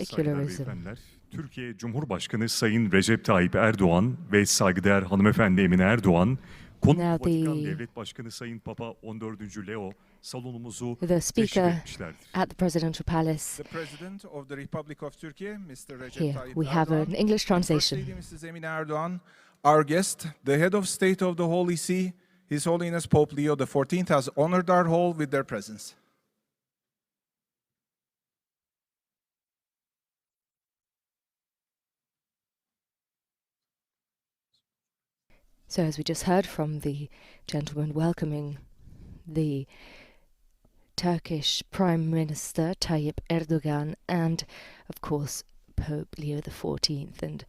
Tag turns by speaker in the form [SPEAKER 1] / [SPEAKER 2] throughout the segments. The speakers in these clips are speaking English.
[SPEAKER 1] secularism.
[SPEAKER 2] Türkiye Cumhurbaşkanı Sayın Recep Tayyip Erdoğan ve saygıdeğer hanımefendi Emine Erdoğan, Vatikan Devlet Başkanı Sayın Papa 14. Leo salonumuzu teşrif etmişlerdir.
[SPEAKER 1] At the Presidential Palace.
[SPEAKER 3] The President of the Republic of Turkey, Mr. Recep
[SPEAKER 1] Here
[SPEAKER 3] Tayyip
[SPEAKER 1] we have an English translation.
[SPEAKER 3] Mrs. Emine Erdoğan, our guest, the head of state of the Holy See, His Holiness Pope Leo XIV, has honored our hall with their presence.
[SPEAKER 1] So as we just heard from the gentleman welcoming the Turkish Prime Minister Tayyip Erdogan and, of course, Pope Leo XIV. And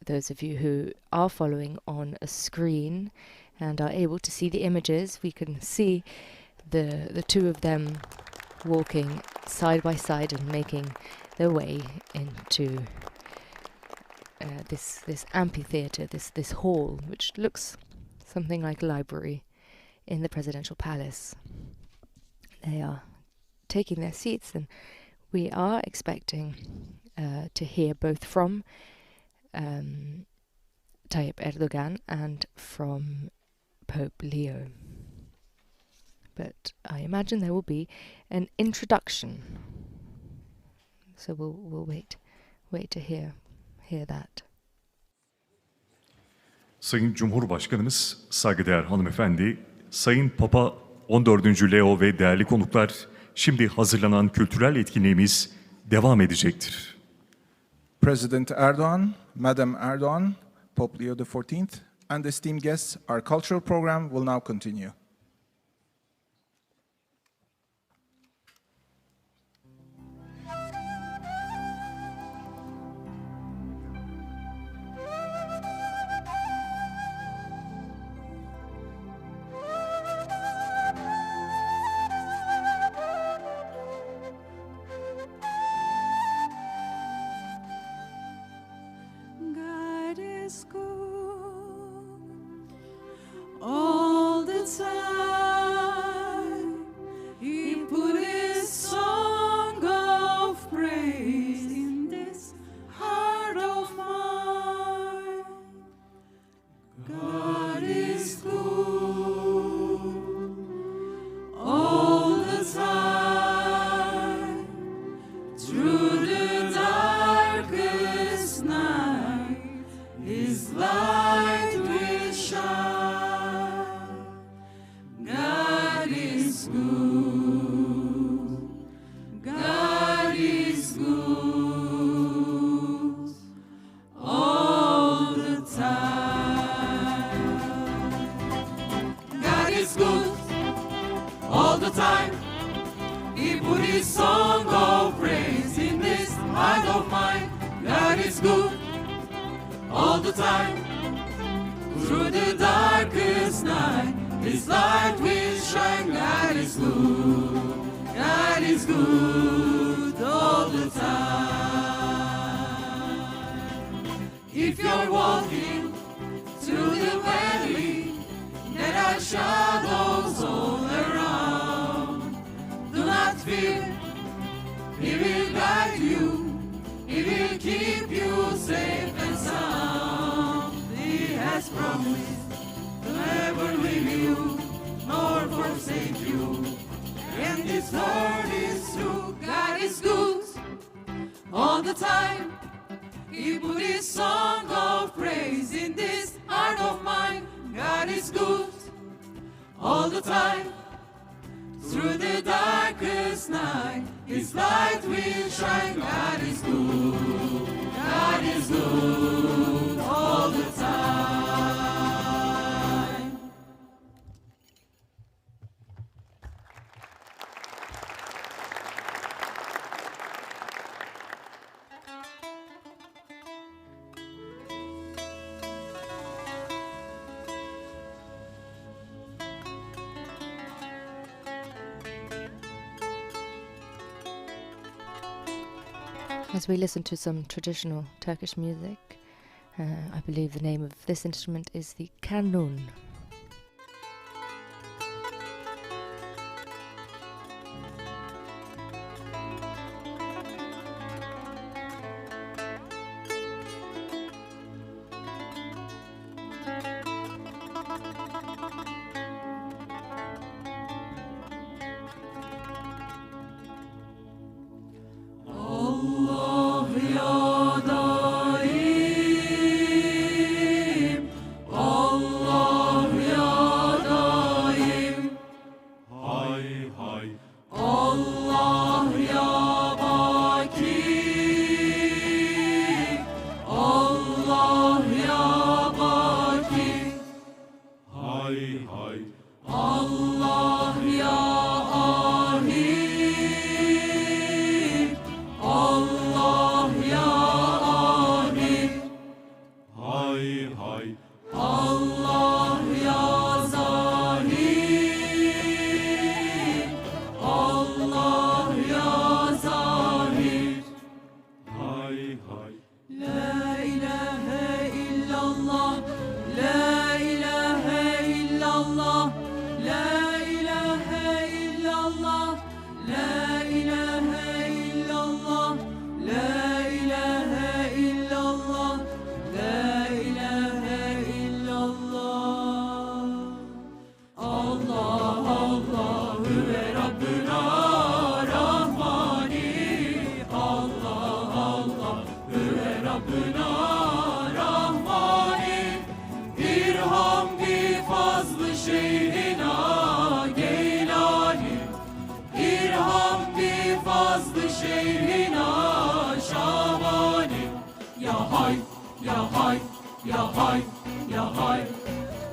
[SPEAKER 1] those of you who are following on a screen and are able to see the images, we can see the two of them walking side by side and making their way into this amphitheater, this hall, which looks something like a library in the presidential palace. They are taking their seats, and we are expecting to hear both from Tayyip Erdogan and from Pope Leo. But I imagine there will be an introduction, so we'll wait to hear that.
[SPEAKER 2] Sayın Cumhurbaşkanımız, saygıdeğer hanımefendi, Sayın Papa 14. Leo ve değerli konuklar, şimdi hazırlanan kültürel etkinliğimiz devam edecektir.
[SPEAKER 3] President Erdogan, Madam Erdogan, Pope Leo XIV, and esteemed guests, our cultural program will now continue.
[SPEAKER 4] All the time, He put His song of praise in this heart of mine. God is good all the time, through the darkest night, His light will shine. God is good. God is good all the time. God is good all the time. He put His song of praise in this heart of mine. God is good all the time. Through the darkest night, His light will shine. God is good. God is good all the time. If you're walking through the valley, there are shadows all around. Do not fear. He will guide you. He will keep you safe and sound. He has promised to never leave you nor forsake you. And this word is true. God is good all the time. He put His song of praise in this heart of mine. God is good all the time. Through the darkest night, His light will shine. God is good. God is good all the time.
[SPEAKER 1] As we listen to some traditional Turkish music, I believe the name of this instrument is the kanun.
[SPEAKER 4] Rabbına Rahmani irham bi fazlı şeyhina Geylani irham bi fazlı şeyhina Şabani ya hay ya hay ya hay ya hay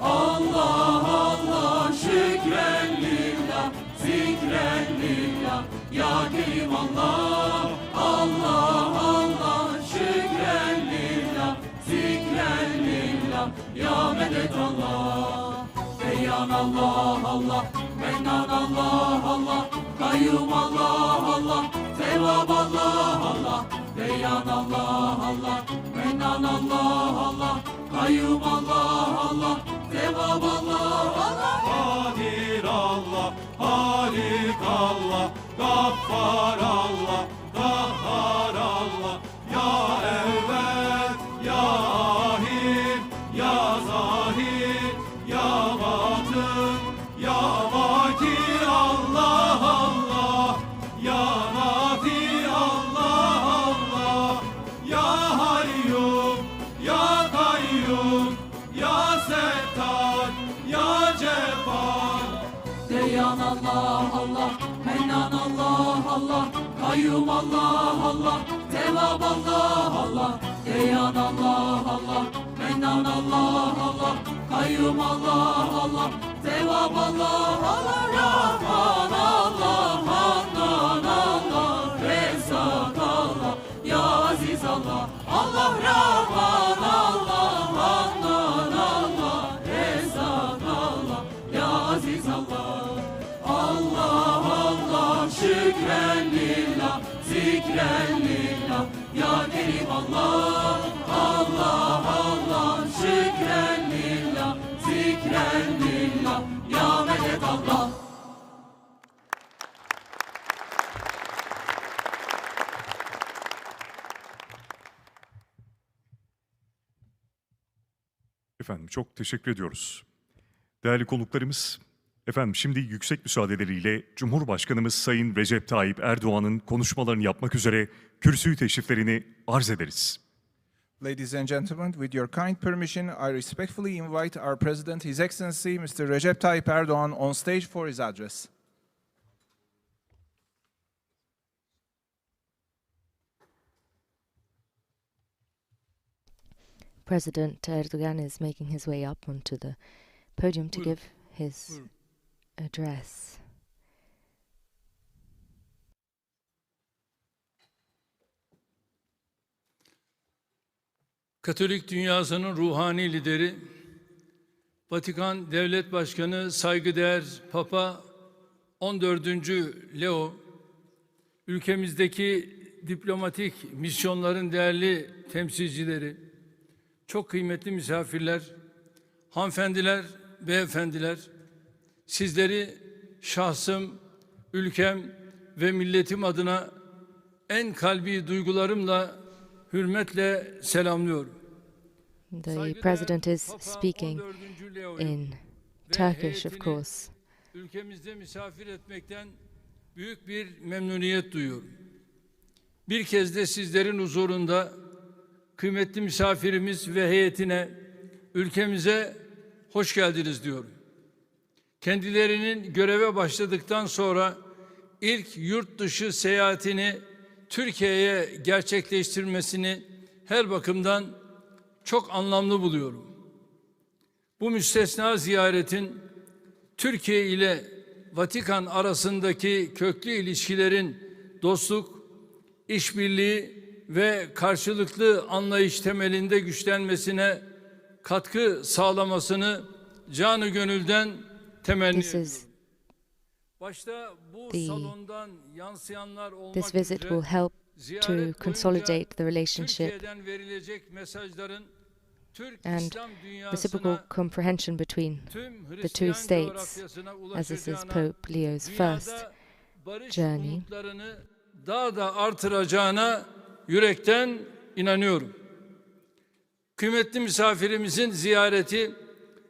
[SPEAKER 4] Allah Allah şükren lillah zikren lillah ya kerim Allah Allah Allah şükren lillah zikren lillah ya medet Allah Beyyan Allah Allah Mennan Allah Allah Kayyum Allah Allah Tevab Allah Allah Beyyan Allah Allah Mennan Allah Allah Kayyum Allah Allah Tevab Allah Allah Kadir Allah Halik Allah Gaffar Allah Kahhar Allah Ya evvel Ya ahir Ya zahir Ya batın Ya vaki Allah Allah Ya nafi Allah Allah Ya hayyum Ya kayyum Ya settar Ya cebbar Deyyan Allah Allah Mennan Allah Allah Kayyum Allah Allah Tevab Allah Allah Deyyan Allah Allah Mennan Allah Allah Kayyum Allah Allah Tevab Allah Allah Rahman Allah Hannan Allah Rezzak Allah Ya Aziz Allah Allah Rahman Allah Hannan Allah Rezzak Allah Ya Aziz Allah Allah Allah şükren lillah zikren lillah Ya kerim Allah Allah Allah şükren lillah zikren lillah Ya medet Allah
[SPEAKER 2] Efendim çok teşekkür ediyoruz. Değerli konuklarımız, efendim şimdi yüksek müsaadeleriyle Cumhurbaşkanımız Sayın Recep Tayyip Erdoğan'ın konuşmalarını yapmak üzere kürsüyü teşriflerini arz ederiz.
[SPEAKER 3] Ladies and gentlemen, with your kind permission, I respectfully invite our President, His Excellency Mr. Recep Tayyip Erdogan, on stage for his address.
[SPEAKER 1] President Erdogan is making his way up onto the podium to give his address.
[SPEAKER 5] Katolik dünyasının ruhani lideri, Vatikan Devlet Başkanı saygıdeğer Papa 14. Leo, ülkemizdeki diplomatik misyonların değerli temsilcileri, çok kıymetli misafirler, hanımefendiler, beyefendiler, sizleri şahsım, ülkem ve milletim adına en kalbi duygularımla, hürmetle selamlıyorum.
[SPEAKER 1] The President is speaking in Turkish, of course.
[SPEAKER 5] Ülkemizde misafir etmekten büyük bir memnuniyet duyuyorum. Bir kez de sizlerin huzurunda kıymetli misafirimiz ve heyetine, ülkemize hoş geldiniz diyorum. Kendilerinin göreve başladıktan sonra ilk yurt dışı seyahatini Türkiye'ye gerçekleştirmesini her bakımdan çok anlamlı buluyorum. Bu müstesna ziyaretin Türkiye ile Vatikan arasındaki köklü ilişkilerin dostluk, işbirliği ve karşılıklı anlayış temelinde güçlenmesine katkı sağlamasını canı gönülden temenni ediyorum. Başta bu salondan yansıyanlar olmak
[SPEAKER 1] This visit will help to consolidate the relationship and reciprocal comprehension between the two states, as this is Pope Leo's first journey.
[SPEAKER 5] Daha da artıracağına yürekten inanıyorum. Kıymetli misafirimizin ziyareti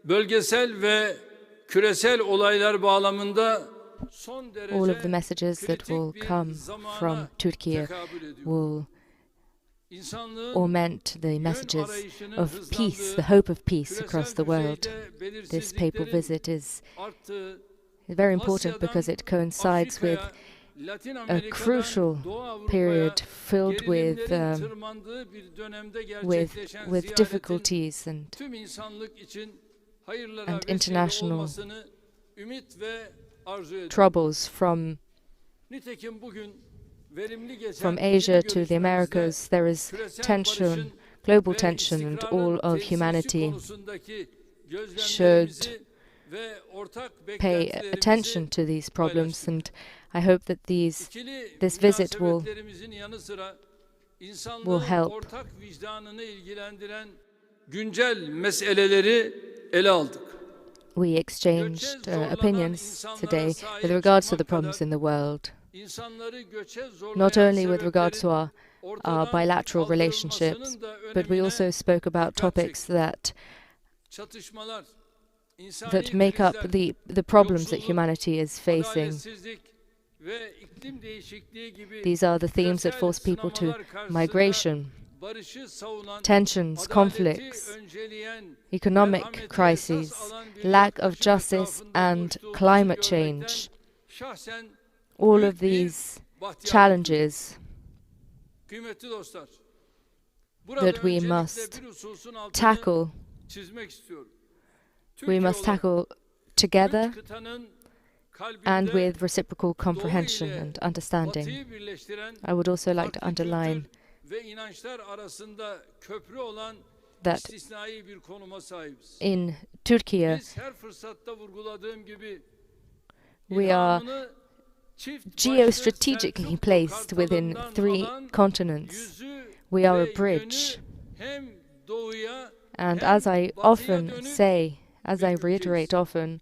[SPEAKER 5] bölgesel ve küresel olaylar bağlamında
[SPEAKER 1] all of the messages that will come from Turkey will or meant the messages of peace, the hope of peace across the world. This papal visit is very important because it coincides with a crucial period filled with difficulties and international troubles from Asia to the Americas. There is tension, global tension, and all of humanity should pay attention to these problems, and I hope that this visit will help. We exchanged opinions today with regards to the problems in the world, not only with regards to our bilateral relationships, but we also spoke about topics that make up the problems that humanity is facing. These are the themes that force people to migration, tensions, conflicts, economic crises, lack of justice, and climate change. All of these challenges that we must tackle together and with reciprocal comprehension and understanding. I would also like to underline that in Turkey we are geostrategically placed within 3 continents. We are a bridge. And as I often say, as I reiterate often,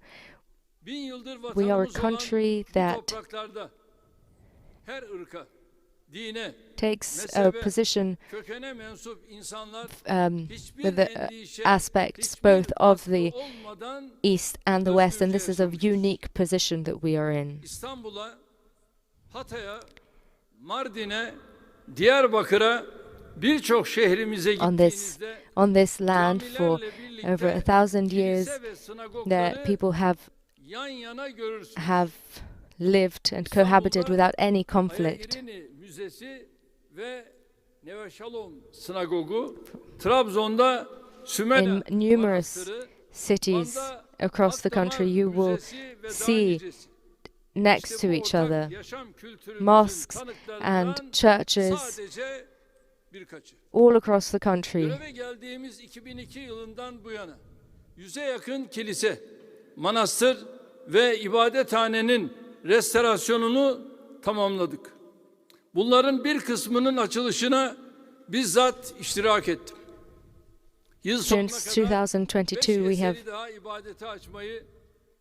[SPEAKER 1] we are a country that takes a position with the aspects both of the East and the West, and this is a unique position that we are in. On this land for over 1,000 years, the people have lived and cohabited without any conflict. In numerous cities across the country, you will see next to each other mosques and churches all across the country.
[SPEAKER 5] Manastır ve ibadethanenin restorasyonunu tamamladık. Bunların bir kısmının açılışına bizzat iştirak ettim. Yıl sonuna kadar
[SPEAKER 1] 2022 we have
[SPEAKER 5] daha ibadete açmayı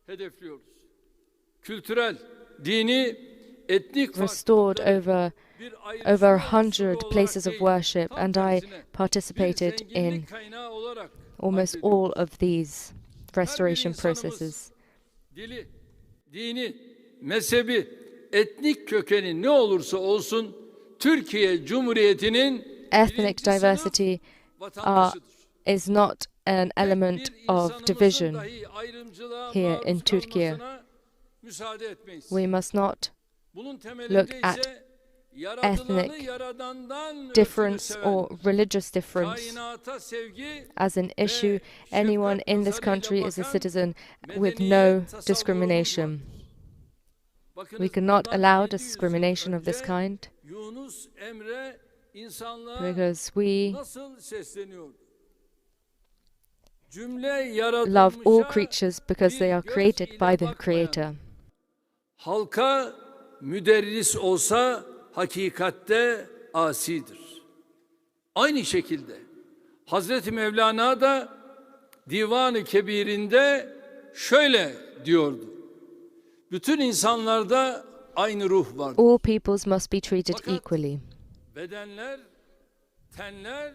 [SPEAKER 5] hedefliyoruz. Kültürel, dini, etnik
[SPEAKER 1] restored over 100 places of worship, and I participated in almost all of these restoration processes.
[SPEAKER 5] Dili, dini, mezhebi, etnik kökeni ne olursa olsun Türkiye Cumhuriyeti'nin
[SPEAKER 1] ethnic diversity is not an element of division here in Turkey. We must not look at ethnic difference or religious difference as an issue. Anyone in this country is a citizen with no discrimination. We cannot allow discrimination of this kind because we love all creatures because they are created by the Creator.
[SPEAKER 5] Halka müderris olsa hakikatte asidir. Aynı şekilde Hazreti Mevlana da Divan-ı Kebir'inde şöyle diyordu. Bütün insanlarda aynı ruh vardır.
[SPEAKER 1] All peoples must be treated equally.
[SPEAKER 5] Bedenler, tenler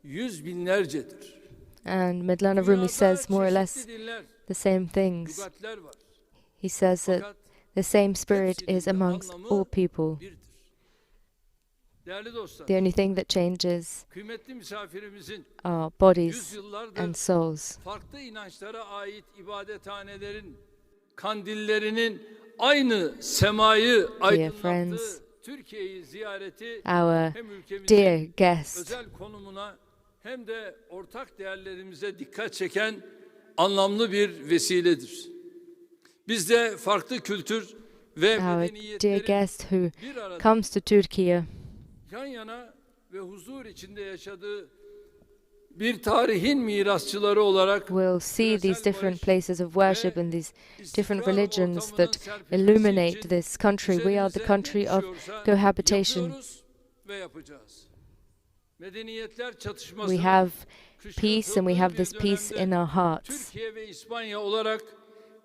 [SPEAKER 5] yüz binlercedir.
[SPEAKER 1] And Mevlana Rumi says more or less the same things. He says that the same spirit is amongst all people. The only thing that changes
[SPEAKER 5] kıymetli misafirimizin
[SPEAKER 1] our bodies
[SPEAKER 5] yüzyıllardır
[SPEAKER 1] and souls.
[SPEAKER 5] farklı inançlara ait ibadethanelerin kandillerinin aynı semayı aydınlattığı
[SPEAKER 1] friends,
[SPEAKER 5] Türkiye'yi ziyareti
[SPEAKER 1] Our
[SPEAKER 5] hem ülkemizin
[SPEAKER 1] dear guest,
[SPEAKER 5] özel konumuna hem de ortak değerlerimize dikkat çeken anlamlı bir vesiledir. Biz de farklı kültür ve
[SPEAKER 1] our dear
[SPEAKER 5] medeniyetlerin
[SPEAKER 1] guest who
[SPEAKER 5] bir arada
[SPEAKER 1] comes to Turkey
[SPEAKER 5] yan yana ve huzur içinde yaşadığı bir tarihin mirasçıları olarak
[SPEAKER 1] will see these different places of worship and these different
[SPEAKER 5] istikrar
[SPEAKER 1] religions
[SPEAKER 5] ortamının
[SPEAKER 1] that
[SPEAKER 5] serpilmesi
[SPEAKER 1] illuminate
[SPEAKER 5] için
[SPEAKER 1] this country. We are the
[SPEAKER 5] üzerimize
[SPEAKER 1] country
[SPEAKER 5] ne
[SPEAKER 1] of
[SPEAKER 5] düşüyorsa
[SPEAKER 1] cohabitation.
[SPEAKER 5] yapıyoruz ve yapacağız. Medeniyetler çatışması,
[SPEAKER 1] We have
[SPEAKER 5] kışkırtıldığu
[SPEAKER 1] peace and we have
[SPEAKER 5] bir
[SPEAKER 1] this peace in
[SPEAKER 5] dönemde
[SPEAKER 1] our hearts.
[SPEAKER 5] Türkiye ve İspanya olarak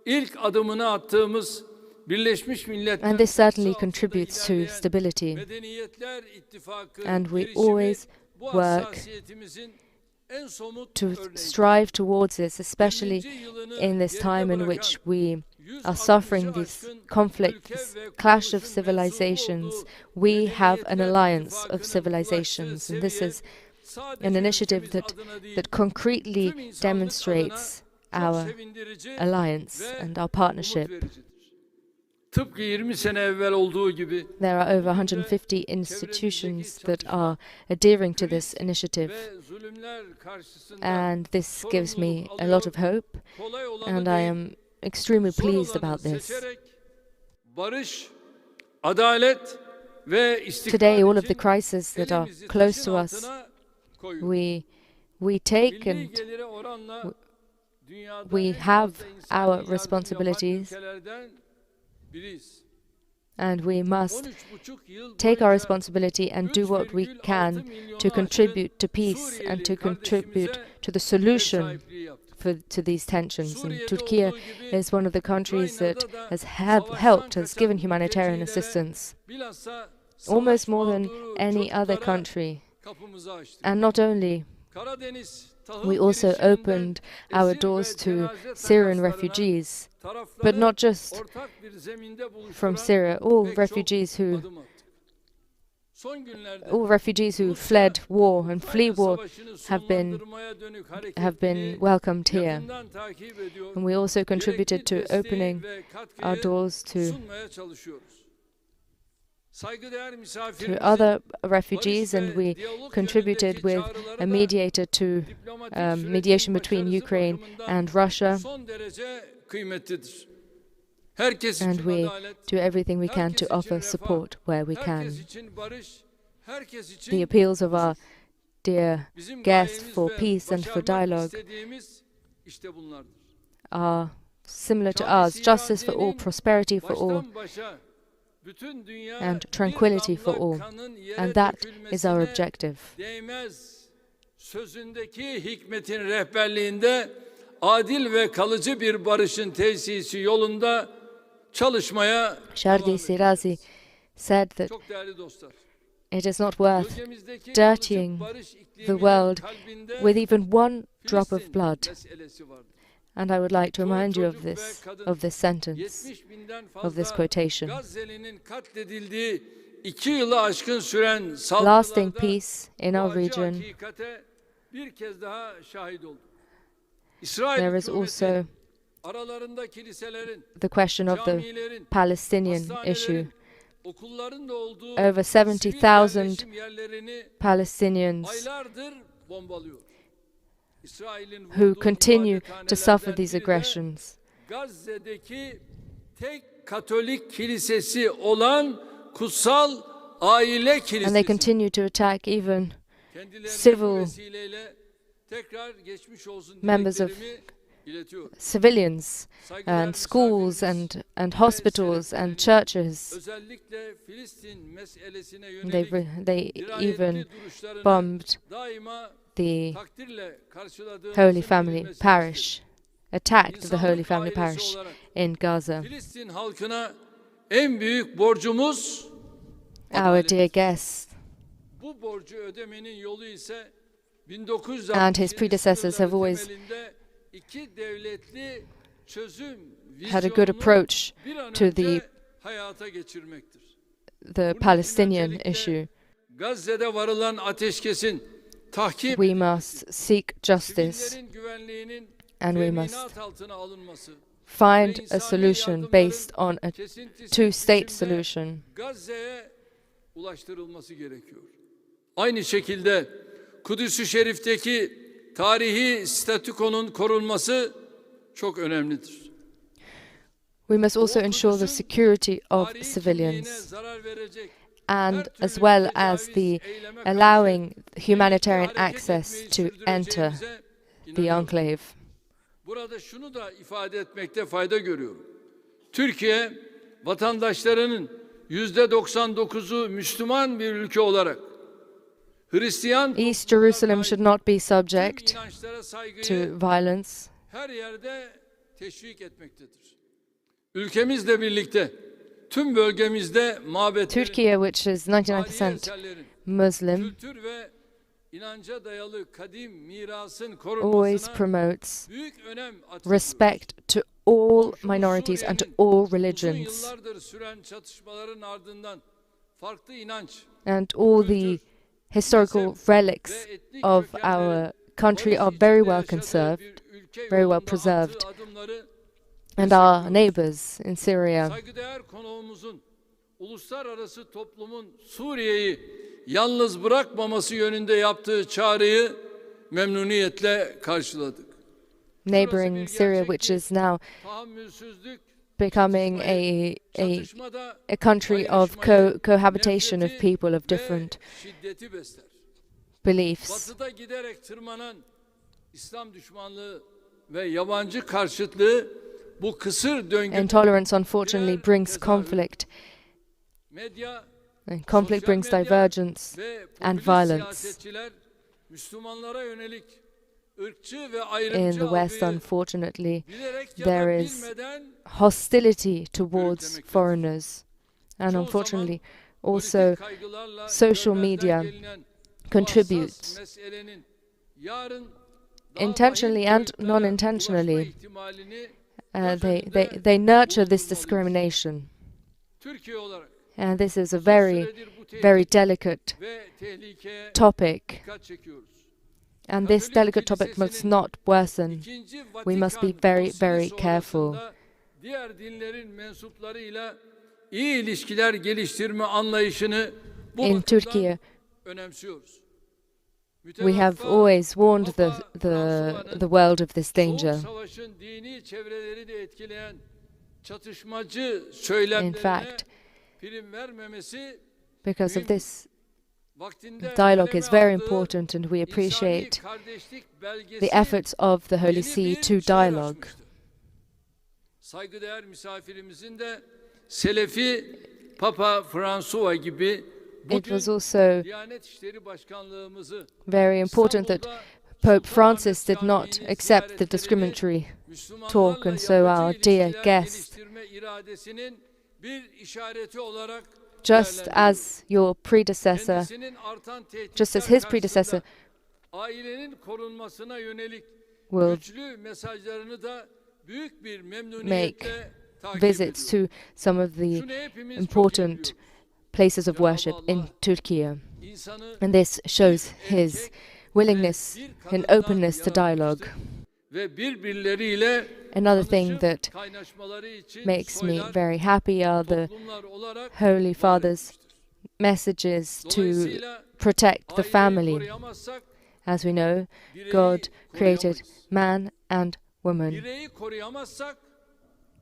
[SPEAKER 5] ilk adımını attığımız Birleşmiş Milletler
[SPEAKER 1] And this certainly
[SPEAKER 5] çatısı altında
[SPEAKER 1] contributes to
[SPEAKER 5] ilerleyen
[SPEAKER 1] stability.
[SPEAKER 5] Medeniyetler İttifakı
[SPEAKER 1] And we
[SPEAKER 5] girişimi
[SPEAKER 1] always
[SPEAKER 5] bu
[SPEAKER 1] work
[SPEAKER 5] hassasiyetimizin en somut
[SPEAKER 1] to
[SPEAKER 5] örneği.
[SPEAKER 1] strive towards this, especially
[SPEAKER 5] 20. yılını
[SPEAKER 1] in this
[SPEAKER 5] geride
[SPEAKER 1] time in
[SPEAKER 5] bırakan
[SPEAKER 1] which we
[SPEAKER 5] 160'ı
[SPEAKER 1] are suffering this
[SPEAKER 5] aşkın
[SPEAKER 1] conflict,
[SPEAKER 5] ülke
[SPEAKER 1] this
[SPEAKER 5] ve
[SPEAKER 1] clash of
[SPEAKER 5] kuruluşun mensubu
[SPEAKER 1] civilizations.
[SPEAKER 5] olduğu
[SPEAKER 1] We have an
[SPEAKER 5] Medeniyetler
[SPEAKER 1] alliance
[SPEAKER 5] İttifakı'nın
[SPEAKER 1] of civilizations,
[SPEAKER 5] ulaştığı
[SPEAKER 1] and this
[SPEAKER 5] seviye
[SPEAKER 1] is
[SPEAKER 5] sadece
[SPEAKER 1] an initiative
[SPEAKER 5] ülkemiz
[SPEAKER 1] that
[SPEAKER 5] adına değil,
[SPEAKER 1] that concretely
[SPEAKER 5] tüm insanlık
[SPEAKER 1] demonstrates
[SPEAKER 5] adına çok
[SPEAKER 1] our
[SPEAKER 5] sevindirici
[SPEAKER 1] alliance
[SPEAKER 5] ve
[SPEAKER 1] and our
[SPEAKER 5] umut
[SPEAKER 1] partnership.
[SPEAKER 5] vericidir. Tıpkı 20 sene evvel olduğu gibi
[SPEAKER 1] There are over 150 institutions that are adhering to this initiative,
[SPEAKER 5] ve zulümler karşısında
[SPEAKER 1] and this gives me a lot of hope,
[SPEAKER 5] kolay olanı
[SPEAKER 1] and I
[SPEAKER 5] değil,
[SPEAKER 1] am extremely
[SPEAKER 5] zor
[SPEAKER 1] pleased
[SPEAKER 5] olanı
[SPEAKER 1] about this.
[SPEAKER 5] seçerek barış, adalet ve istikrar
[SPEAKER 1] Today, all of the
[SPEAKER 5] için
[SPEAKER 1] crises that are
[SPEAKER 5] elimizi
[SPEAKER 1] close
[SPEAKER 5] taşın
[SPEAKER 1] to us,
[SPEAKER 5] altına koyuyoruz.
[SPEAKER 1] we take
[SPEAKER 5] Milli
[SPEAKER 1] and
[SPEAKER 5] geliri oranla dünyada
[SPEAKER 1] we
[SPEAKER 5] en
[SPEAKER 1] have
[SPEAKER 5] fazla insani
[SPEAKER 1] our
[SPEAKER 5] yardım
[SPEAKER 1] responsibilities,
[SPEAKER 5] yapan ülkelerden biriyiz.
[SPEAKER 1] and we must
[SPEAKER 5] 13,5 yıl
[SPEAKER 1] take our
[SPEAKER 5] boyunca
[SPEAKER 1] responsibility and do what we
[SPEAKER 5] 3,6
[SPEAKER 1] can
[SPEAKER 5] milyonu
[SPEAKER 1] to
[SPEAKER 5] aşkın
[SPEAKER 1] contribute to peace
[SPEAKER 5] Suriyeli
[SPEAKER 1] and to contribute
[SPEAKER 5] kardeşimize
[SPEAKER 1] to the
[SPEAKER 5] ev
[SPEAKER 1] solution
[SPEAKER 5] sahipliği yaptık.
[SPEAKER 1] to these tensions. And
[SPEAKER 5] Suriye'de
[SPEAKER 1] Turkey
[SPEAKER 5] olduğu gibi
[SPEAKER 1] is one of the countries that
[SPEAKER 5] Ukrayna'da da
[SPEAKER 1] has
[SPEAKER 5] savaştan
[SPEAKER 1] helped, has
[SPEAKER 5] kaçan
[SPEAKER 1] given humanitarian
[SPEAKER 5] mültecilere
[SPEAKER 1] assistance,
[SPEAKER 5] bilhassa
[SPEAKER 1] almost
[SPEAKER 5] savaş
[SPEAKER 1] more than
[SPEAKER 5] mağduru
[SPEAKER 1] any other
[SPEAKER 5] çocuklara
[SPEAKER 1] country.
[SPEAKER 5] kapımızı açtık.
[SPEAKER 1] And not only,
[SPEAKER 5] Karadeniz tahıl
[SPEAKER 1] we also
[SPEAKER 5] girişiminden
[SPEAKER 1] opened our
[SPEAKER 5] esir
[SPEAKER 1] doors
[SPEAKER 5] ve
[SPEAKER 1] to
[SPEAKER 5] cenaze
[SPEAKER 1] Syrian
[SPEAKER 5] takaslarına
[SPEAKER 1] refugees, but
[SPEAKER 5] tarafları
[SPEAKER 1] not just
[SPEAKER 5] ortak bir zeminde
[SPEAKER 1] from
[SPEAKER 5] buluşturan
[SPEAKER 1] Syria, all
[SPEAKER 5] pek çok
[SPEAKER 1] refugees who
[SPEAKER 5] adım attık. Son günlerde
[SPEAKER 1] all refugees who fled war and flee
[SPEAKER 5] Ukrayna
[SPEAKER 1] war
[SPEAKER 5] Savaşı'nı
[SPEAKER 1] have been
[SPEAKER 5] sonlandırmaya dönük
[SPEAKER 1] have been
[SPEAKER 5] hareketleri
[SPEAKER 1] welcomed here.
[SPEAKER 5] yakından takip ediyor.
[SPEAKER 1] And we also contributed to
[SPEAKER 5] Gerekli desteği
[SPEAKER 1] opening
[SPEAKER 5] ve katkıyı
[SPEAKER 1] our doors to
[SPEAKER 5] sunmaya çalışıyoruz. Saygıdeğer
[SPEAKER 1] to
[SPEAKER 5] misafirimizin
[SPEAKER 1] other refugees, and
[SPEAKER 5] barış
[SPEAKER 1] we
[SPEAKER 5] ve diyalog
[SPEAKER 1] contributed
[SPEAKER 5] yönündeki
[SPEAKER 1] with
[SPEAKER 5] çağrıları
[SPEAKER 1] a
[SPEAKER 5] da
[SPEAKER 1] mediator to
[SPEAKER 5] diplomatik sürecin
[SPEAKER 1] mediation between
[SPEAKER 5] başarısı
[SPEAKER 1] Ukraine
[SPEAKER 5] bakımından
[SPEAKER 1] and Russia,
[SPEAKER 5] son derece kıymetlidir. Herkes
[SPEAKER 1] and
[SPEAKER 5] için
[SPEAKER 1] we
[SPEAKER 5] adalet,
[SPEAKER 1] do everything we can
[SPEAKER 5] herkes
[SPEAKER 1] to
[SPEAKER 5] için
[SPEAKER 1] offer
[SPEAKER 5] refah,
[SPEAKER 1] support where we can.
[SPEAKER 5] herkes için barış, herkes için
[SPEAKER 1] The appeals of our dear
[SPEAKER 5] bizim
[SPEAKER 1] guest
[SPEAKER 5] gayemiz
[SPEAKER 1] for
[SPEAKER 5] ve
[SPEAKER 1] peace and for
[SPEAKER 5] başarmak
[SPEAKER 1] dialogue
[SPEAKER 5] istediğimiz işte bunlardır.
[SPEAKER 1] are similar to
[SPEAKER 5] Şah-ı
[SPEAKER 1] ours: justice for all,
[SPEAKER 5] Sirazi'nin
[SPEAKER 1] prosperity for all,
[SPEAKER 5] baştan başa bütün dünya
[SPEAKER 1] and
[SPEAKER 5] bir
[SPEAKER 1] tranquility for
[SPEAKER 5] damla
[SPEAKER 1] all.
[SPEAKER 5] kanın yere
[SPEAKER 1] And that is our
[SPEAKER 5] dökülmesine
[SPEAKER 1] objective.
[SPEAKER 5] değmez sözündeki hikmetin rehberliğinde adil ve kalıcı bir barışın tesisi yolunda çalışmaya
[SPEAKER 1] Shah
[SPEAKER 5] devam ediyoruz.
[SPEAKER 1] Sirazi said that
[SPEAKER 5] Çok değerli dostlar,
[SPEAKER 1] it is not worth
[SPEAKER 5] bölgemizdeki
[SPEAKER 1] dirtying
[SPEAKER 5] kalıcı barış ikliminin
[SPEAKER 1] the world
[SPEAKER 5] kalbinde
[SPEAKER 1] with even one drop of
[SPEAKER 5] Filistin
[SPEAKER 1] blood.
[SPEAKER 5] meselesi vardır.
[SPEAKER 1] And I would like to
[SPEAKER 5] Çoluk
[SPEAKER 1] remind you of
[SPEAKER 5] çocuk ve
[SPEAKER 1] this,
[SPEAKER 5] kadın,
[SPEAKER 1] of this sentence,
[SPEAKER 5] 70.000'den
[SPEAKER 1] of this
[SPEAKER 5] fazla
[SPEAKER 1] quotation.
[SPEAKER 5] Gazze'linin katledildiği 2 yılı aşkın süren
[SPEAKER 1] Lasting
[SPEAKER 5] saldırılarda
[SPEAKER 1] peace in
[SPEAKER 5] bu
[SPEAKER 1] our
[SPEAKER 5] acı
[SPEAKER 1] region.
[SPEAKER 5] hakikate bir kez daha şahit olduk. İsrail
[SPEAKER 1] There is
[SPEAKER 5] hükümeti
[SPEAKER 1] also
[SPEAKER 5] aralarında kiliselerin,
[SPEAKER 1] the question of the
[SPEAKER 5] camilerin,
[SPEAKER 1] Palestinian issue.
[SPEAKER 5] hastanelerin, okulların da olduğu
[SPEAKER 1] Over
[SPEAKER 5] sivil
[SPEAKER 1] 70,000
[SPEAKER 5] yerleşim yerlerini
[SPEAKER 1] Palestinians
[SPEAKER 5] aylardır bombalıyor. İsrail'in
[SPEAKER 1] who
[SPEAKER 5] vurduğu
[SPEAKER 1] continue to suffer
[SPEAKER 5] ibadethanelerden
[SPEAKER 1] these
[SPEAKER 5] biri de
[SPEAKER 1] aggressions.
[SPEAKER 5] Gazze'deki tek Katolik kilisesi olan kutsal aile kilisesi.
[SPEAKER 1] And they continue to attack even
[SPEAKER 5] Kendilerine
[SPEAKER 1] civil
[SPEAKER 5] bu vesileyle tekrar geçmiş olsun
[SPEAKER 1] members of
[SPEAKER 5] dileklerimi iletiyorum.
[SPEAKER 1] civilians
[SPEAKER 5] Saygıdeğer
[SPEAKER 1] and schools
[SPEAKER 5] misafirimiz,
[SPEAKER 1] and hospitals and churches.
[SPEAKER 5] özellikle Filistin meselesine
[SPEAKER 1] They
[SPEAKER 5] yönelik
[SPEAKER 1] they
[SPEAKER 5] dirayetli
[SPEAKER 1] even
[SPEAKER 5] duruşlarını
[SPEAKER 1] bombed
[SPEAKER 5] daima
[SPEAKER 1] the
[SPEAKER 5] takdirle karşıladığımızın
[SPEAKER 1] Holy Family
[SPEAKER 5] bilinmesi
[SPEAKER 1] Parish, attacked the
[SPEAKER 5] İnsanlık
[SPEAKER 1] Holy Family
[SPEAKER 5] ailesi
[SPEAKER 1] Parish
[SPEAKER 5] olarak
[SPEAKER 1] in Gaza.
[SPEAKER 5] Filistin halkına en büyük borcumuz
[SPEAKER 1] Our
[SPEAKER 5] adalet.
[SPEAKER 1] dear guest
[SPEAKER 5] Bu borcu ödemenin yolu ise 1967
[SPEAKER 1] and his predecessors have always
[SPEAKER 5] temelinde iki devletli çözüm
[SPEAKER 1] had a good
[SPEAKER 5] vizyonunu
[SPEAKER 1] approach
[SPEAKER 5] bir an
[SPEAKER 1] to
[SPEAKER 5] önce
[SPEAKER 1] the
[SPEAKER 5] hayata geçirmektir.
[SPEAKER 1] the
[SPEAKER 5] Bunun
[SPEAKER 1] Palestinian
[SPEAKER 5] için öncelikle
[SPEAKER 1] issue.
[SPEAKER 5] Gazze'de varılan ateşkesin tahkik,
[SPEAKER 1] we must seek justice,
[SPEAKER 5] sivillerin güvenliğinin
[SPEAKER 1] and we must
[SPEAKER 5] teminat altına alınması
[SPEAKER 1] find
[SPEAKER 5] ve
[SPEAKER 1] a
[SPEAKER 5] insani
[SPEAKER 1] solution
[SPEAKER 5] yardımların
[SPEAKER 1] based on a
[SPEAKER 5] kesintisiz
[SPEAKER 1] two-state
[SPEAKER 5] biçimde
[SPEAKER 1] solution.
[SPEAKER 5] Gazze'ye ulaştırılması gerekiyor. Aynı şekilde Kudüs-ü Şerif'teki tarihi statükonun korunması çok önemlidir.
[SPEAKER 1] We must also ensure the security of
[SPEAKER 5] Tarihi
[SPEAKER 1] civilians,
[SPEAKER 5] kimliğine zarar verecek
[SPEAKER 1] and
[SPEAKER 5] her
[SPEAKER 1] as
[SPEAKER 5] türlü
[SPEAKER 1] well as
[SPEAKER 5] tecavüz
[SPEAKER 1] the
[SPEAKER 5] eyleme karşı
[SPEAKER 1] allowing humanitarian
[SPEAKER 5] birlikte hareket
[SPEAKER 1] access
[SPEAKER 5] etmeyi
[SPEAKER 1] to enter
[SPEAKER 5] sürdüreceğimize
[SPEAKER 1] the
[SPEAKER 5] inanıyorum.
[SPEAKER 1] enclave.
[SPEAKER 5] Burada şunu da ifade etmekte fayda görüyorum. Türkiye, vatandaşlarının %99'u Müslüman bir ülke olarak Hristiyan
[SPEAKER 1] East Jerusalem should not be
[SPEAKER 5] tüm
[SPEAKER 1] subject
[SPEAKER 5] inançlara
[SPEAKER 1] to
[SPEAKER 5] saygıyı
[SPEAKER 1] violence.
[SPEAKER 5] her yerde teşvik etmektedir. Ülkemizle birlikte tüm bölgemizde mabetlerin,
[SPEAKER 1] Turkey, which is
[SPEAKER 5] tarihi
[SPEAKER 1] 99%
[SPEAKER 5] eserlerin,
[SPEAKER 1] Muslim,
[SPEAKER 5] kültür ve inanca dayalı kadim mirasın
[SPEAKER 1] always
[SPEAKER 5] korunmasına
[SPEAKER 1] promotes
[SPEAKER 5] büyük önem atfediyor.
[SPEAKER 1] respect to all minorities and to all
[SPEAKER 5] Uzun
[SPEAKER 1] religions,
[SPEAKER 5] yıllardır süren çatışmaların ardından farklı inanç
[SPEAKER 1] and all the historical relics of our country are very well conserved, very well preserved, and our neighbors in Syria.
[SPEAKER 5] Saygıdeğer konuğumuzun uluslararası toplumun Suriye'yi yalnız bırakmaması yönünde yaptığı çağrıyı memnuniyetle karşıladık.
[SPEAKER 1] Neighboring Syria, which is now
[SPEAKER 5] Tahammülsüzlük,
[SPEAKER 1] becoming
[SPEAKER 5] çatışmada
[SPEAKER 1] a country of cohabitation of people of different
[SPEAKER 5] şiddeti besler.
[SPEAKER 1] beliefs.
[SPEAKER 5] Batıda giderek tırmanan İslam düşmanlığı ve yabancı karşıtlığı bu kısır döngü
[SPEAKER 1] Intolerance unfortunately brings conflict,
[SPEAKER 5] medya
[SPEAKER 1] and conflict brings divergence
[SPEAKER 5] ve
[SPEAKER 1] and
[SPEAKER 5] popülist
[SPEAKER 1] violence.
[SPEAKER 5] siyasetçiler Müslümanlara yönelik ırkçı ve
[SPEAKER 1] In
[SPEAKER 5] ayrımcı
[SPEAKER 1] the West,
[SPEAKER 5] algıyı
[SPEAKER 1] unfortunately,
[SPEAKER 5] bilerek ya
[SPEAKER 1] there
[SPEAKER 5] da
[SPEAKER 1] is
[SPEAKER 5] bilmeden
[SPEAKER 1] hostility towards
[SPEAKER 5] Yürütmektedir.
[SPEAKER 1] foreigners, and
[SPEAKER 5] çoğu
[SPEAKER 1] unfortunately,
[SPEAKER 5] zaman
[SPEAKER 1] also
[SPEAKER 5] politik kaygılarla
[SPEAKER 1] social
[SPEAKER 5] görmezden
[SPEAKER 1] media
[SPEAKER 5] gelinen bu
[SPEAKER 1] contributes
[SPEAKER 5] hassas meselenin yarın daha
[SPEAKER 1] intentionally
[SPEAKER 5] vahim
[SPEAKER 1] and
[SPEAKER 5] boyutlara
[SPEAKER 1] non-intentionally.
[SPEAKER 5] ulaşma ihtimalini
[SPEAKER 1] They nurture this discrimination,
[SPEAKER 5] Türkiye olarak
[SPEAKER 1] and this is a
[SPEAKER 5] uzun
[SPEAKER 1] very,
[SPEAKER 5] süredir bu tehdit
[SPEAKER 1] very delicate
[SPEAKER 5] ve tehlikeye
[SPEAKER 1] topic,
[SPEAKER 5] dikkat çekiyoruz.
[SPEAKER 1] and this
[SPEAKER 5] Katolik
[SPEAKER 1] delicate topic must
[SPEAKER 5] Kilisesi'nin
[SPEAKER 1] not worsen.
[SPEAKER 5] İkinci
[SPEAKER 1] We must be
[SPEAKER 5] Vatikan
[SPEAKER 1] very,
[SPEAKER 5] Konsili
[SPEAKER 1] very careful.
[SPEAKER 5] sonrasında diğer dinlerin mensuplarıyla iyi ilişkiler geliştirme anlayışını bu
[SPEAKER 1] In
[SPEAKER 5] bakımdan
[SPEAKER 1] Turkey,
[SPEAKER 5] önemsiyoruz.
[SPEAKER 1] we have always warned the world of this danger.
[SPEAKER 5] Soğuk Savaş'ın dini çevreleri de etkileyen çatışmacı
[SPEAKER 1] In
[SPEAKER 5] söylemlerine
[SPEAKER 1] fact,
[SPEAKER 5] prim vermemesi
[SPEAKER 1] because of this,
[SPEAKER 5] vaktinde
[SPEAKER 1] dialogue is very
[SPEAKER 5] kaleme aldığı
[SPEAKER 1] important, and we
[SPEAKER 5] insani
[SPEAKER 1] appreciate
[SPEAKER 5] kardeşlik belgesi
[SPEAKER 1] the efforts of the Holy
[SPEAKER 5] yeni
[SPEAKER 1] See
[SPEAKER 5] bir
[SPEAKER 1] to
[SPEAKER 5] çağ
[SPEAKER 1] dialogue.
[SPEAKER 5] açmıştır. Saygıdeğer misafirimizin de Selefi Papa François gibi
[SPEAKER 1] It
[SPEAKER 5] bugün
[SPEAKER 1] was also
[SPEAKER 5] Diyanet İşleri Başkanlığımızı
[SPEAKER 1] very important that Pope Francis did not accept the discriminatory talk, and so our dear guest,
[SPEAKER 5] bir işareti olarak
[SPEAKER 1] just as your predecessor,
[SPEAKER 5] kendisinin artan
[SPEAKER 1] just as
[SPEAKER 5] tehditler
[SPEAKER 1] his predecessor,
[SPEAKER 5] karşısında ailenin korunmasına yönelik
[SPEAKER 1] will
[SPEAKER 5] güçlü mesajlarını da büyük bir memnuniyetle takip
[SPEAKER 1] visits
[SPEAKER 5] ediyor.
[SPEAKER 1] to some of the
[SPEAKER 5] Şunu hepimiz çok iyi
[SPEAKER 1] important
[SPEAKER 5] biliyoruz.
[SPEAKER 1] places of worship in Turkey,
[SPEAKER 5] İnsanı
[SPEAKER 1] and this shows his willingness and openness to dialogue.
[SPEAKER 5] ve birbirleriyle
[SPEAKER 1] Another thing that
[SPEAKER 5] kaynaşmaları için
[SPEAKER 1] makes me
[SPEAKER 5] soylar,
[SPEAKER 1] very happy are the
[SPEAKER 5] toplumlar olarak
[SPEAKER 1] Holy Father's
[SPEAKER 5] etmiştir.
[SPEAKER 1] messages to
[SPEAKER 5] Dolayısıyla
[SPEAKER 1] protect the
[SPEAKER 5] aileyi
[SPEAKER 1] family.
[SPEAKER 5] koruyamazsak,
[SPEAKER 1] As we know,
[SPEAKER 5] bireyi
[SPEAKER 1] God created
[SPEAKER 5] koruyamayız.
[SPEAKER 1] man and woman.
[SPEAKER 5] Bireyi koruyamazsak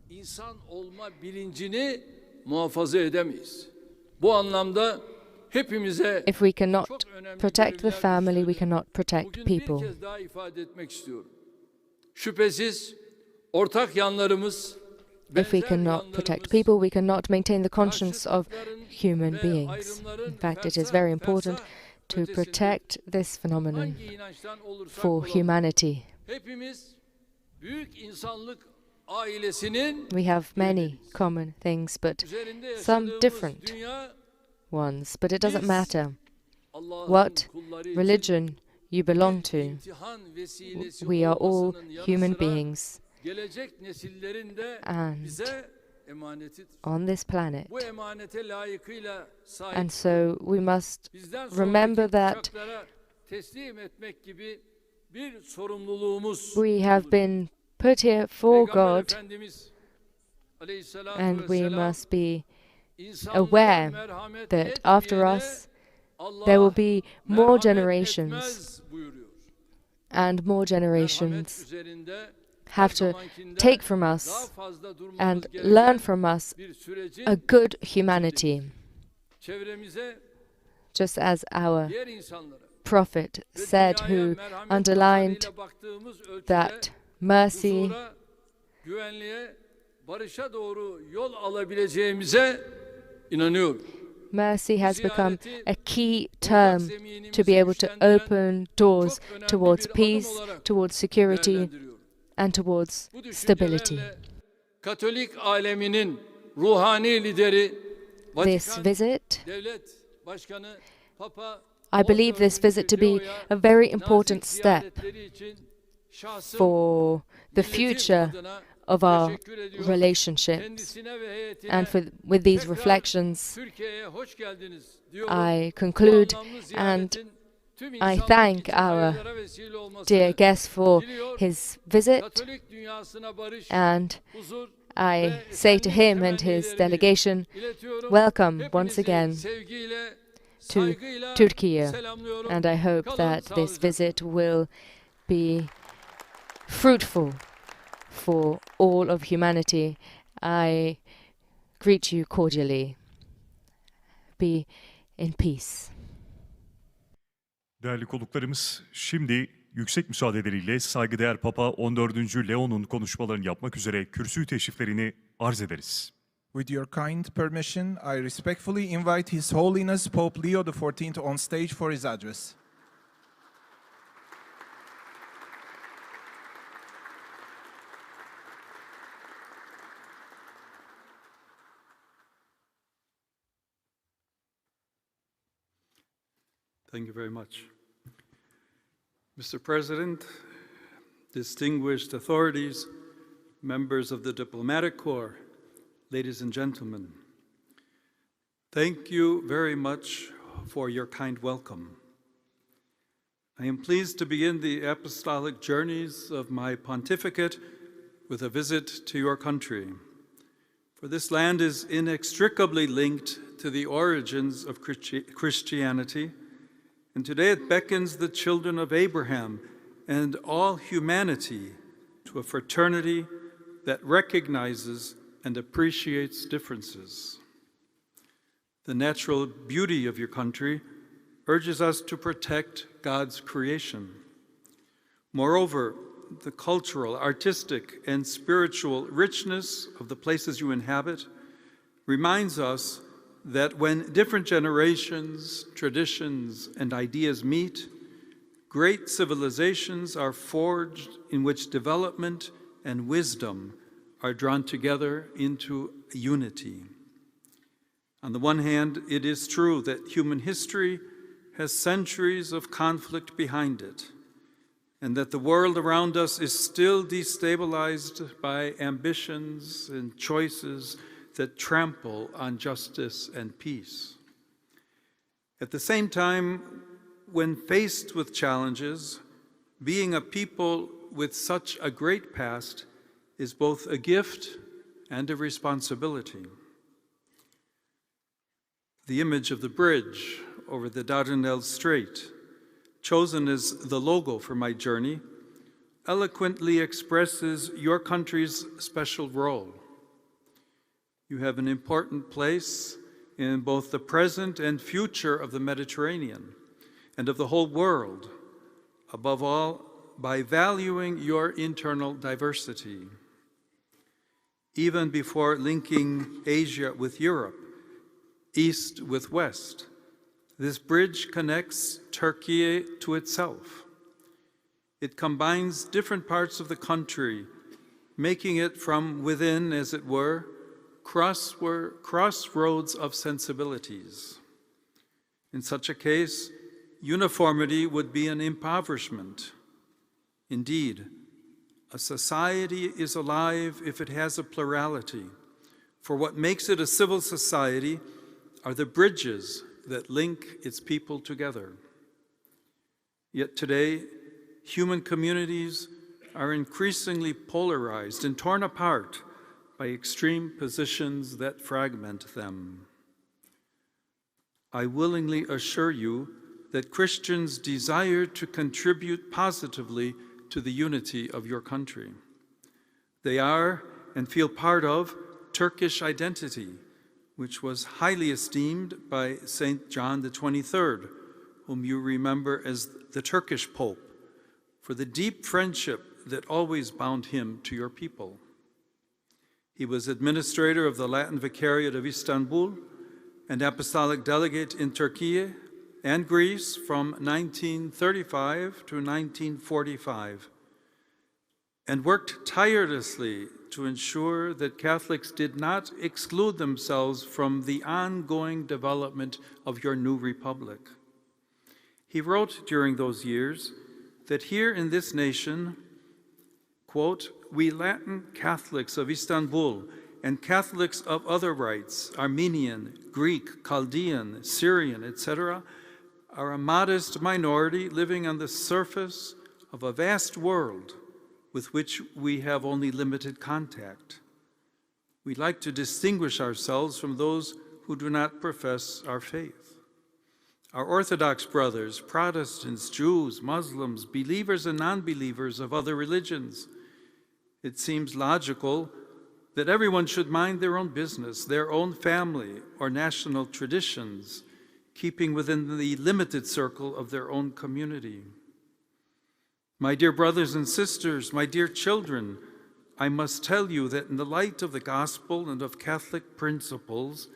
[SPEAKER 5] insan olma bilincini muhafaza edemeyiz. Bu anlamda hepimize
[SPEAKER 1] If we cannot
[SPEAKER 5] çok önemli
[SPEAKER 1] protect the
[SPEAKER 5] görevler
[SPEAKER 1] family, we
[SPEAKER 5] düşüyor.
[SPEAKER 1] cannot protect
[SPEAKER 5] Bugün bir
[SPEAKER 1] people.
[SPEAKER 5] kez daha ifade etmek istiyorum. Şüphesiz ortak yanlarımız,
[SPEAKER 1] If we
[SPEAKER 5] benzer
[SPEAKER 1] cannot protect
[SPEAKER 5] yanlarımız,
[SPEAKER 1] people, we cannot maintain the conscience of
[SPEAKER 5] karşıtlıkların
[SPEAKER 1] human
[SPEAKER 5] ve
[SPEAKER 1] beings.
[SPEAKER 5] ayrımların
[SPEAKER 1] In fact, it is
[SPEAKER 5] fersah
[SPEAKER 1] very important
[SPEAKER 5] fersah
[SPEAKER 1] to
[SPEAKER 5] ötesinde
[SPEAKER 1] protect this phenomenon
[SPEAKER 5] hangi inançtan olursak
[SPEAKER 1] for
[SPEAKER 5] olalım,
[SPEAKER 1] humanity.
[SPEAKER 5] hepimiz büyük insanlık ailesinin
[SPEAKER 1] We have many common things, but
[SPEAKER 5] üzerinde
[SPEAKER 1] some
[SPEAKER 5] yaşadığımız
[SPEAKER 1] different
[SPEAKER 5] dünya
[SPEAKER 1] ones. But it doesn't
[SPEAKER 5] Biz
[SPEAKER 1] matter
[SPEAKER 5] Allah'ın
[SPEAKER 1] what
[SPEAKER 5] kulları için
[SPEAKER 1] religion you belong to.
[SPEAKER 5] imtihan vesilesi
[SPEAKER 1] We are all
[SPEAKER 5] olmasının yanı
[SPEAKER 1] human
[SPEAKER 5] sıra
[SPEAKER 1] beings,
[SPEAKER 5] gelecek nesillerin de
[SPEAKER 1] and
[SPEAKER 5] bize
[SPEAKER 1] on this planet.
[SPEAKER 5] Bu emanete layıkıyla sahip.
[SPEAKER 1] And so we must
[SPEAKER 5] Bizden
[SPEAKER 1] remember
[SPEAKER 5] sonraki
[SPEAKER 1] that
[SPEAKER 5] kuşaklara teslim etmek gibi bir sorumluluğumuz
[SPEAKER 1] we have
[SPEAKER 5] olur.
[SPEAKER 1] been put here for
[SPEAKER 5] Peygamber
[SPEAKER 1] God,
[SPEAKER 5] Efendimiz Aleyhissalatu
[SPEAKER 1] and we
[SPEAKER 5] vesselam,
[SPEAKER 1] must be
[SPEAKER 5] insanlara
[SPEAKER 1] aware
[SPEAKER 5] merhamet
[SPEAKER 1] that after
[SPEAKER 5] etmeyene
[SPEAKER 1] us
[SPEAKER 5] Allah
[SPEAKER 1] there will be more
[SPEAKER 5] merhamet
[SPEAKER 1] generations,
[SPEAKER 5] etmez buyuruyor.
[SPEAKER 1] and more
[SPEAKER 5] Merhamet
[SPEAKER 1] generations
[SPEAKER 5] üzerinde
[SPEAKER 1] have to
[SPEAKER 5] zamankinden
[SPEAKER 1] take from
[SPEAKER 5] daha
[SPEAKER 1] us
[SPEAKER 5] fazla durmamız
[SPEAKER 1] and
[SPEAKER 5] gereken
[SPEAKER 1] learn from us
[SPEAKER 5] bir sürecin
[SPEAKER 1] a good humanity,
[SPEAKER 5] çevremize,
[SPEAKER 1] just as our
[SPEAKER 5] diğer insanlara
[SPEAKER 1] prophet
[SPEAKER 5] ve
[SPEAKER 1] said,
[SPEAKER 5] dünyaya
[SPEAKER 1] who
[SPEAKER 5] merhamet
[SPEAKER 1] underlined
[SPEAKER 5] nazarıyla baktığımız ölçüde
[SPEAKER 1] that mercy
[SPEAKER 5] huzura, güvenliğe, barışa doğru yol alabileceğimize inanıyorum.
[SPEAKER 1] mercy has become a key term to be able to open doors towards peace, towards security,
[SPEAKER 5] Değerlendiriyorum.
[SPEAKER 1] and towards
[SPEAKER 5] Bu
[SPEAKER 1] stability.
[SPEAKER 5] düşüncelerle Katolik aleminin ruhani lideri,
[SPEAKER 1] This
[SPEAKER 5] Vatikan
[SPEAKER 1] visit,
[SPEAKER 5] Devlet Başkanı Papa
[SPEAKER 1] I believe this visit to be a very important step for the future of our relationships. And with these reflections, I conclude and I thank our dear guest for his visit, and I say to him and his delegation, welcome once again to Turkey, and I hope that this visit will be fruitful for all of humanity. I greet you cordially. Be in peace.
[SPEAKER 2] Değerli konuklarımız, şimdi yüksek müsaadeleriyle saygıdeğer Papa 14. Leo'nun konuşmalarını yapmak üzere kürsü teşriflerini arz ederiz.
[SPEAKER 3] With your kind permission, I respectfully invite His Holiness Pope Leo XIV on stage for his address.
[SPEAKER 6] Thank you very much. Mr. President, distinguished authorities, members of the diplomatic corps, ladies and gentlemen, thank you very much for your kind welcome. I am pleased to begin the apostolic journeys of my pontificate with a visit to your country, for this land is inextricably linked to the origins of Christianity, and today it beckons the children of Abraham and all humanity to a fraternity that recognizes and appreciates differences. The natural beauty of your country urges us to protect God's creation. Moreover, the cultural, artistic, and spiritual richness of the places you inhabit reminds us that when different generations, traditions, and ideas meet, great civilizations are forged in which development and wisdom are drawn together into unity. On the one hand, it is true that human history has centuries of conflict behind it, and that the world around us is still destabilized by ambitions and choices that trample on justice and peace. At the same time, when faced with challenges, being a people with such a great past is both a gift and a responsibility. The image of the bridge over the Dardanelles Strait, chosen as the logo for my journey, eloquently expresses your country's special role. You have an important place in both the present and future of the Mediterranean and of the whole world, above all, by valuing your internal diversity. Even before linking Asia with Europe, East with West, this bridge connects Turkey to itself. It combines different parts of the country, making it from within, as it were, crossroads of sensibilities. In such a case, uniformity would be an impoverishment. Indeed, a society is alive if it has a plurality, For what makes it a civil society are the bridges that link its people together. Yet today, human communities are increasingly polarized and torn apart by extreme positions that fragment them. I willingly assure you that Christians desire to contribute positively to the unity of your country. They are and feel part of Turkish identity, which was highly esteemed by St. John the 23rd, whom you remember as the Turkish Pope, for the deep friendship that always bound him to your people. He was administrator of the Latin Vicariate of Istanbul and apostolic delegate in Turkey and Greece from 1935 to 1945, and worked tirelessly to ensure that Catholics did not exclude themselves from the ongoing development of your new republic. He wrote during those years that here in this nation, quote, "We Latin Catholics of Istanbul and Catholics of other rites, Armenian, Greek, Chaldean, Syrian, etc., are a modest minority living on the surface of a vast world with which we have only limited contact. We like to distinguish ourselves from those who do not profess our faith. Our Orthodox brothers, Protestants, Jews, Muslims, believers and non-believers of other religions, it seems logical that everyone should mind their own business, their own family or national traditions, keeping within the limited circle of their own community. My dear brothers and sisters, my dear children, I must tell you that in the light of the gospel and of Catholic principles,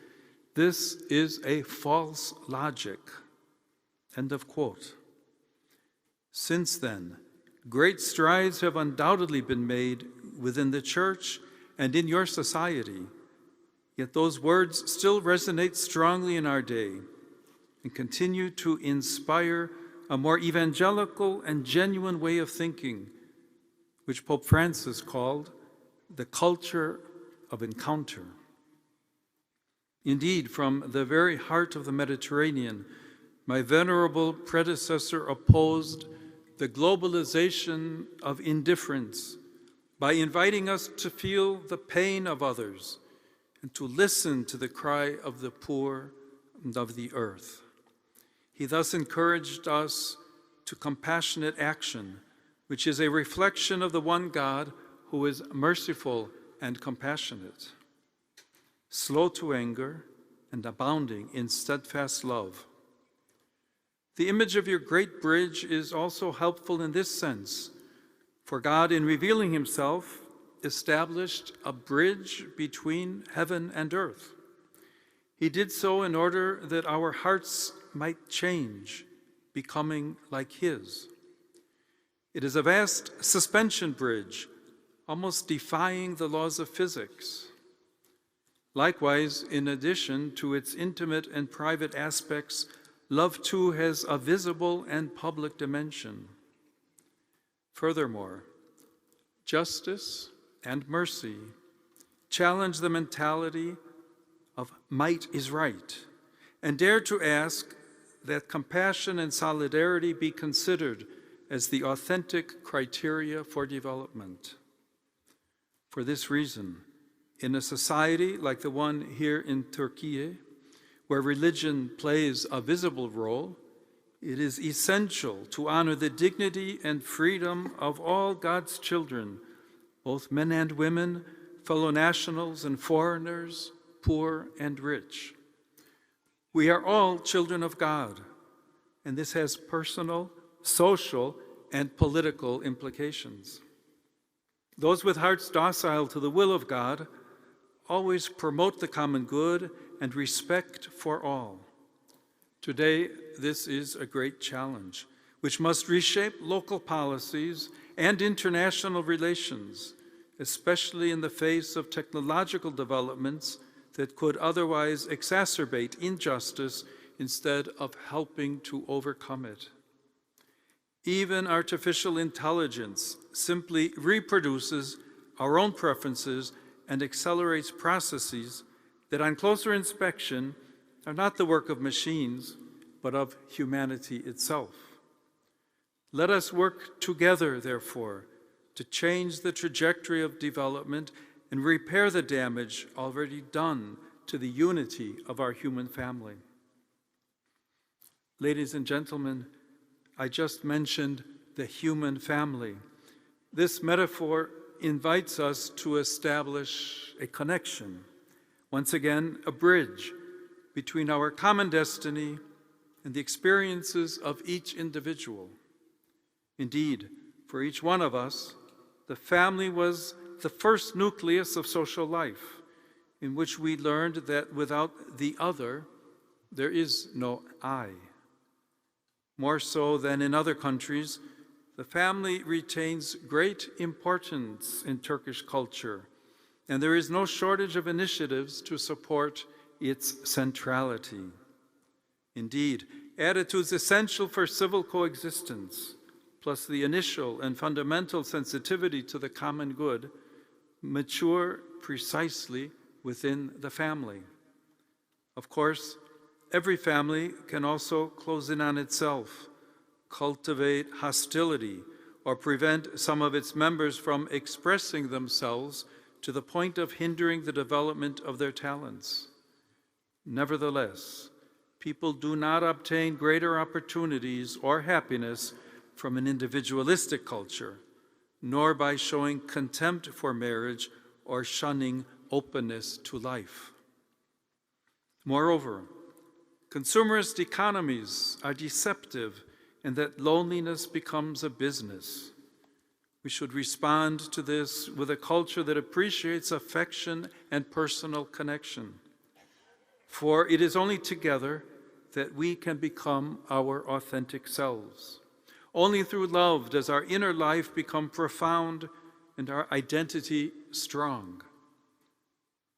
[SPEAKER 6] this is a false logic." End of quote. Since then, great strides have undoubtedly been made within the Church and in your society, yet those words still resonate strongly in our day and continue to inspire a more evangelical and genuine way of thinking, which Pope Francis called the culture of encounter. Indeed, from the very heart of the Mediterranean, my venerable predecessor opposed the globalization of indifference by inviting us to feel the pain of others and to listen to the cry of the poor and of the earth. He thus encouraged us to compassionate action, which is a reflection of the one God who is merciful and compassionate, slow to anger and abounding in steadfast love. The image of your great bridge is also helpful in this sense, for God, in revealing himself, established a bridge between heaven and earth. He did so in order that our hearts might change, becoming like his. It is a vast suspension bridge, almost defying the laws of physics. Likewise, in addition to its intimate and private aspects, love too has a visible and public dimension. Furthermore, justice and mercy challenge the mentality of might is right and dare to ask that compassion and solidarity be considered as the authentic criteria for development. For this reason, in a society like the one here in Turkey, where religion plays a visible role, it is essential to honor the dignity and freedom of all God's children, both men and women, fellow nationals and foreigners, poor and rich. We are all children of God, and this has personal, social, and political implications. Those with hearts docile to the will of God always promote the common good and respect for all. Today, this is a great challenge, which must reshape local policies and international relations, especially in the face of technological developments that could otherwise exacerbate injustice instead of helping to overcome it. Even artificial intelligence simply reproduces our own preferences and accelerates processes that on closer inspection are not the work of machines, but of humanity itself. Let us work together, therefore, to change the trajectory of development and repair the damage already done to the unity of our human family. Ladies and gentlemen, I just mentioned the human family. This metaphor invites us to establish a connection, once again, a bridge between our common destiny and the experiences of each individual. Indeed, for each one of us, the family was the first nucleus of social life, in which we learned that without the other, there is no I. More so than in other countries, the family retains great importance in Turkish culture, and there is no shortage of initiatives to support its centrality. Indeed, attitudes essential for civil coexistence, plus the initial and fundamental sensitivity to the common good, mature precisely within the family. Of course, every family can also close in on itself, cultivate hostility, or prevent some of its members from expressing themselves to the point of hindering the development of their talents. Nevertheless, people do not obtain greater opportunities or happiness from an individualistic culture, nor by showing contempt for marriage or shunning openness to life. Moreover, consumerist economies are deceptive in that loneliness becomes a business. We should respond to this with a culture that appreciates affection and personal connection. For it is only together that we can become our authentic selves. Only through love does our inner life become profound and our identity strong.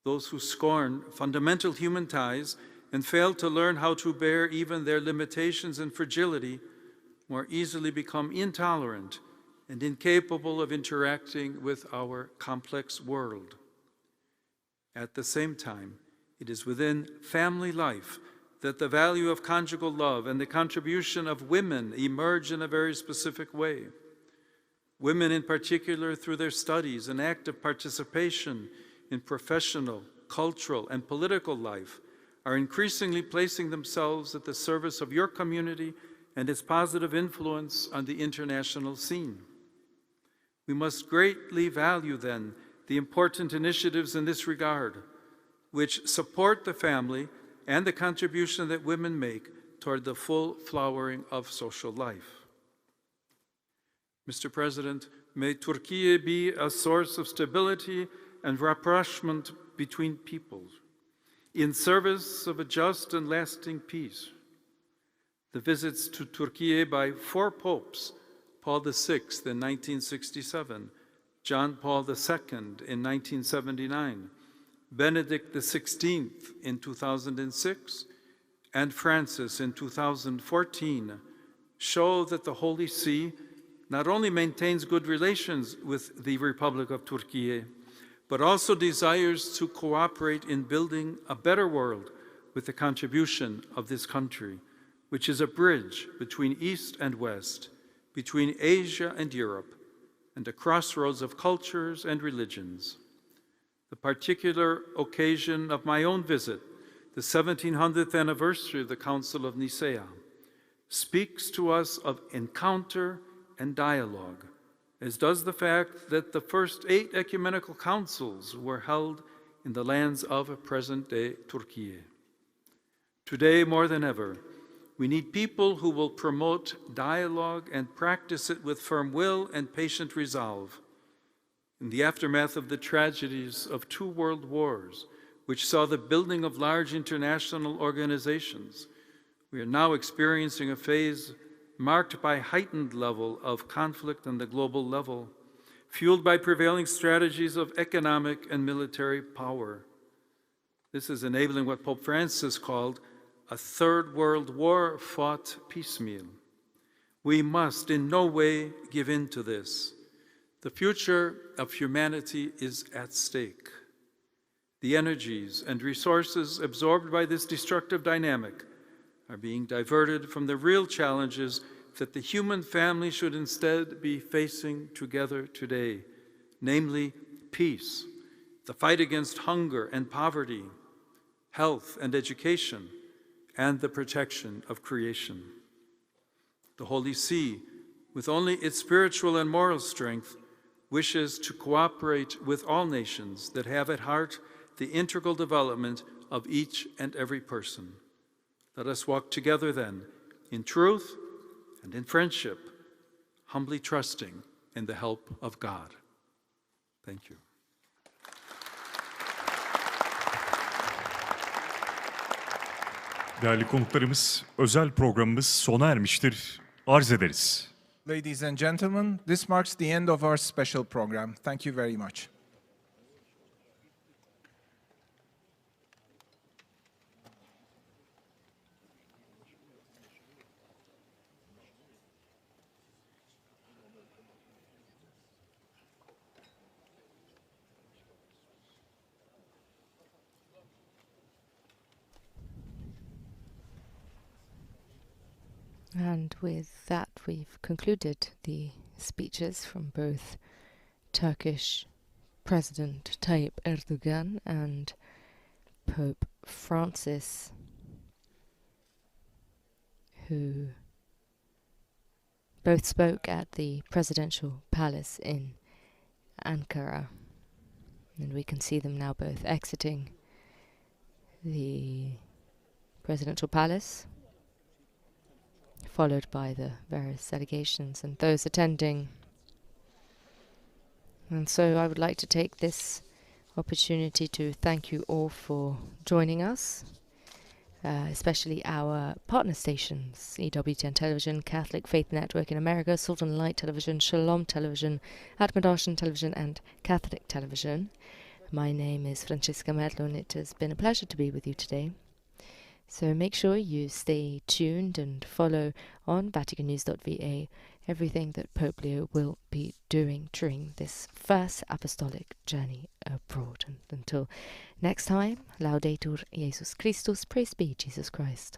[SPEAKER 6] Those who scorn fundamental human ties and fail to learn how to bear even their limitations and fragility more easily become intolerant and incapable of interacting with our complex world. At the same time, it is within family life that the value of conjugal love and the contribution of women emerge in a very specific way. Women in particular, through their studies and active participation in professional, cultural, and political life, are increasingly placing themselves at the service of your community and its positive influence on the international scene. We must greatly value, then, the important initiatives in this regard, which support the family and the contribution that women make toward the full flowering of social life. Mr. President, may Turkey be a source of stability and rapprochement between peoples, in service of a just and lasting peace. The visits to Turkey by 4 popes, Paul VI in 1967, John Paul II in 1979, Benedict XVI in 2006, and Francis in 2014, show that the Holy See not only maintains good relations with the Republic of Turkey, but also desires to cooperate in building a better world with the contribution of this country, which is a bridge between East and West, between Asia and Europe, and a crossroads of cultures and religions. The particular occasion of my own visit, the 1700th anniversary of the Council of Nicaea, speaks to us of encounter and dialogue, as does the fact that the first 8 ecumenical councils were held in the lands of present-day Turkey. Today, more than ever, we need people who will promote dialogue and practice it with firm will and patient resolve. In the aftermath of the tragedies of 2 world wars, which saw the building of large international organizations, we are now experiencing a phase marked by heightened level of conflict on the global level, fueled by prevailing strategies of economic and military power. This is enabling what Pope Francis called a third world war fought piecemeal. We must in no way give in to this. The future of humanity is at stake. The energies and resources absorbed by this destructive dynamic are being diverted from the real challenges that the human family should instead be facing together today, namely peace, the fight against hunger and poverty, health and education, and the protection of creation. The Holy See, with only its spiritual and moral strength, wishes to cooperate with all nations that have at heart the integral development of each and every person. Let us walk together then in truth and in friendship, humbly trusting in the help of God. Thank you.
[SPEAKER 2] Değerli konuklarımız, özel programımız sona ermiştir. Arz ederiz.
[SPEAKER 3] Ladies and gentlemen, this marks the end of our special program. Thank you very much.
[SPEAKER 1] And with that, we've concluded the speeches from both Turkish President Tayyip Erdogan and Pope Francis, who both spoke at the presidential palace in Ankara. And we can see them now both exiting the presidential palace, followed by the various delegations and those attending. And so I would like to take this opportunity to thank you all for joining us, especially our partner stations, EWTN Television, Catholic Faith Network in America, Salt and Light Television, Shalom Television, Atmadashan Television, and Catholic Television. My name is Francesca Merlo, and it has been a pleasure to be with you today. So make sure you stay tuned and follow on vaticannews.va everything that Pope Leo will be doing during this first apostolic journey abroad. And until next time, Laudetur Jesus Christus, praise be Jesus Christ.